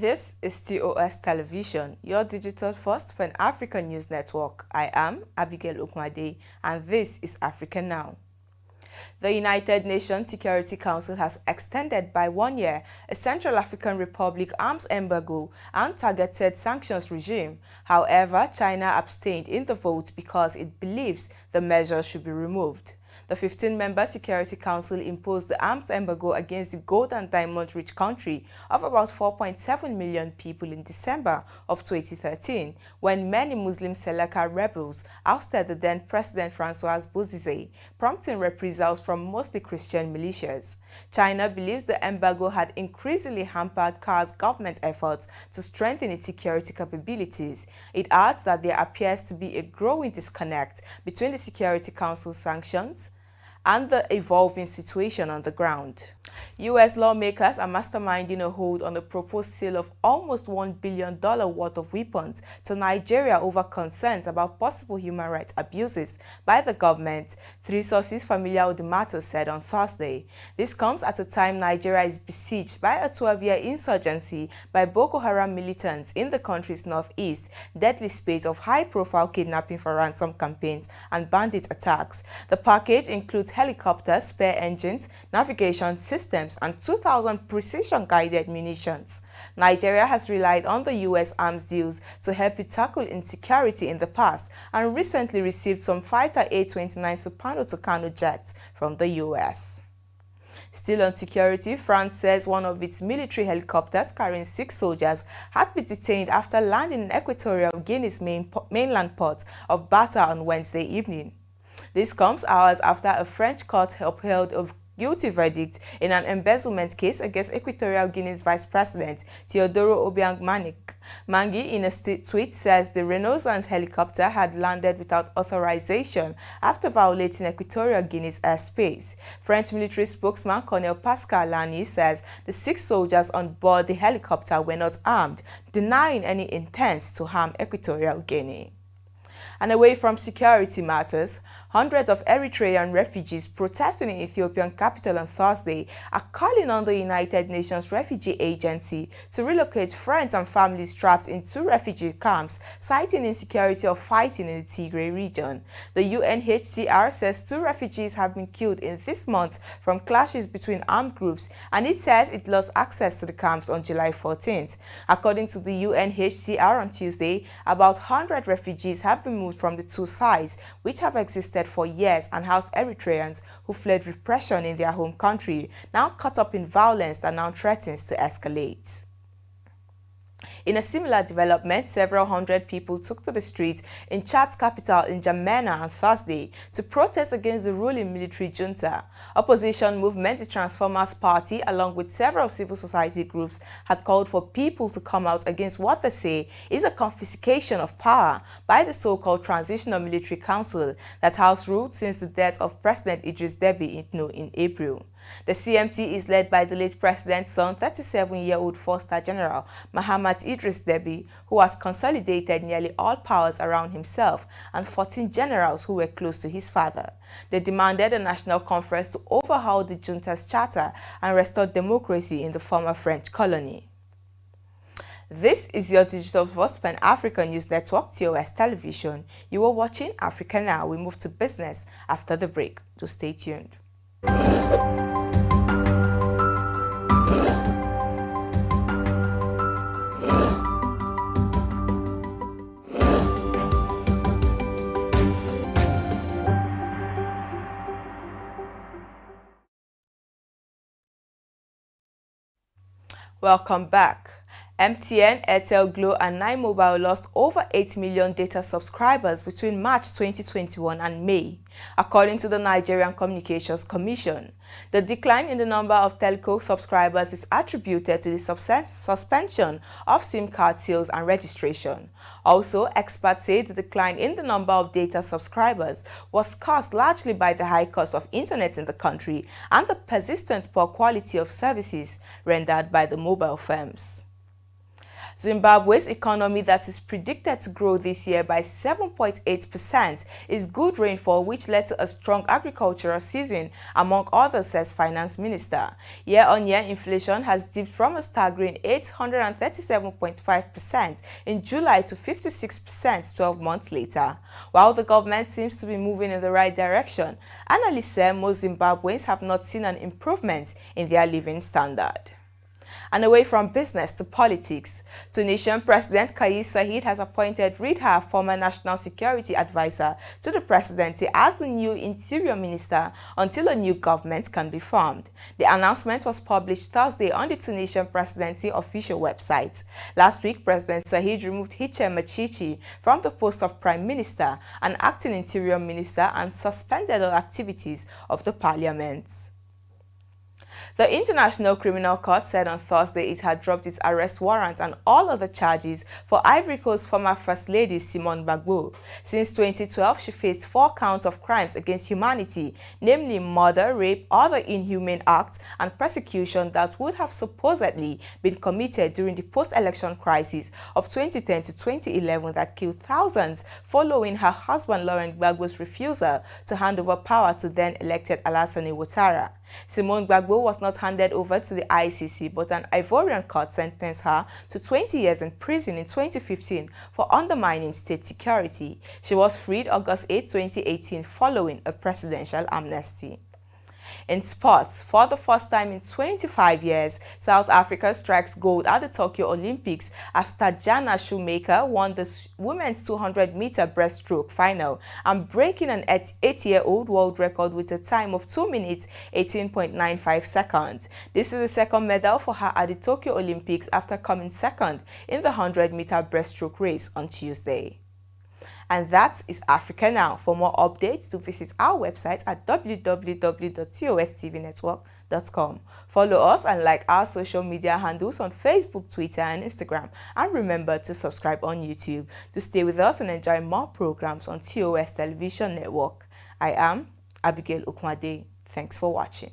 This is TOS Television, your digital-first Pan-African news network. I am Abigail Okmade, and this is Africa Now. The United Nations Security Council has extended by 1 year a Central African Republic arms embargo and targeted sanctions regime. However, China abstained in the vote because it believes the measures should be removed. The 15-member Security Council imposed the arms embargo against the gold and diamond-rich country of about 4.7 million people in December of 2013, when many Muslim Seleka rebels ousted the then-President François Bozizé, prompting reprisals from mostly Christian militias. China believes the embargo had increasingly hampered CAR's government efforts to strengthen its security capabilities. It adds that there appears to be a growing disconnect between the Security Council's sanctions and the evolving situation on the ground. U.S. lawmakers are masterminding a hold on the proposed sale of almost $1 billion worth of weapons to Nigeria over concerns about possible human rights abuses by the government, three sources familiar with the matter said on Thursday. This comes at a time Nigeria is besieged by a 12-year insurgency by Boko Haram militants in the country's northeast, deadly spate of high-profile kidnapping for ransom campaigns and bandit attacks. The package includes helicopters, spare engines, navigation systems, and 2,000 precision-guided munitions. Nigeria has relied on the U.S. arms deals to help it tackle insecurity in the past and recently received some fighter A-29 Soprano-Tucano jets from the U.S. Still on security, France says one of its military helicopters carrying 6 soldiers had been detained after landing in Equatorial Guinea's mainland port of Bata on Wednesday evening. This comes hours after a French court upheld a guilty verdict in an embezzlement case against Equatorial Guinea's Vice President, Teodoro Obiang Mangi, in a tweet, says the Renaissance helicopter had landed without authorization after violating Equatorial Guinea's airspace. French military spokesman Colonel Pascal Lani says the 6 soldiers on board the helicopter were not armed, denying any intent to harm Equatorial Guinea. And away from security matters, hundreds of Eritrean refugees protesting in Ethiopian capital on Thursday are calling on the United Nations Refugee Agency to relocate friends and families trapped in 2 refugee camps, citing insecurity of fighting in the Tigray region. The UNHCR says 2 refugees have been killed in this month from clashes between armed groups, and it says it lost access to the camps on July 14th. According to the UNHCR on Tuesday, about 100 refugees have been moved from the 2 sides, which have existed for years and housed Eritreans who fled repression in their home country, now caught up in violence that now threatens to escalate. In a similar development, several hundred people took to the streets in Chad's capital in N'Djamena on Thursday to protest against the ruling military junta. Opposition movement, the Transformers Party, along with several civil society groups, had called for people to come out against what they say is a confiscation of power by the so-called Transitional Military Council that has ruled since the death of President Idris Deby in April. The CMT is led by the late president's son, 37-year-old 4-star General Mahamat Idris Deby, who has consolidated nearly all powers around himself, and 14 generals who were close to his father. They demanded a national conference to overhaul the junta's charter and restore democracy in the former French colony. This is your digital-first Pan-African news network, TOS Television. You are watching Africa Now. We move to business after the break. So stay tuned. Welcome back. MTN, Airtel, Glo, and 9Mobile lost over 8 million data subscribers between March 2021 and May, according to the Nigerian Communications Commission. The decline in the number of telco subscribers is attributed to the suspension of SIM card sales and registration. Also, experts say the decline in the number of data subscribers was caused largely by the high cost of internet in the country and the persistent poor quality of services rendered by the mobile firms. Zimbabwe's economy, that is predicted to grow this year by 7.8%, is good rainfall which led to a strong agricultural season, among others, says Finance Minister. Year-on-year inflation has dipped from a staggering 837.5% in July to 56% 12 months later. While the government seems to be moving in the right direction, analysts say most Zimbabweans have not seen an improvement in their living standard. And away from business to politics, Tunisian President Kais Saied has appointed Ridha, former National Security Advisor to the presidency, as the new Interior Minister until a new government can be formed. The announcement was published Thursday on the Tunisian Presidency official website. Last week, President Saied removed Hichem Machichi from the post of Prime Minister and Acting Interior Minister and suspended all activities of the parliament. The International Criminal Court said on Thursday it had dropped its arrest warrant and all other charges for Ivory Coast's former First Lady Simone Gbagbo. Since 2012, she faced 4 counts of crimes against humanity, namely murder, rape, other inhumane acts, and persecution that would have supposedly been committed during the post-election crisis of 2010 to 2011 that killed thousands following her husband Laurent Gbagbo's refusal to hand over power to then-elected Alassane Ouattara. Simone Gbagbo was not handed over to the ICC, but an Ivorian court sentenced her to 20 years in prison in 2015 for undermining state security. She was freed August 8, 2018, following a presidential amnesty. In sports, for the first time in 25 years, South Africa strikes gold at the Tokyo Olympics as Tatjana Shoemaker won the women's 200-meter breaststroke final and breaking an 8-year-old world record with a time of 2 minutes 18.95 seconds. This is the second medal for her at the Tokyo Olympics after coming second in the 100-meter breaststroke race on Tuesday. And that is Africa Now. For more updates, to visit our website at www.TOSTVNetwork.com. Follow us and like our social media handles on Facebook, Twitter, and Instagram. And remember to subscribe on YouTube to stay with us and enjoy more programs on TOS Television Network. I am Abigail Ukmade. Thanks for watching.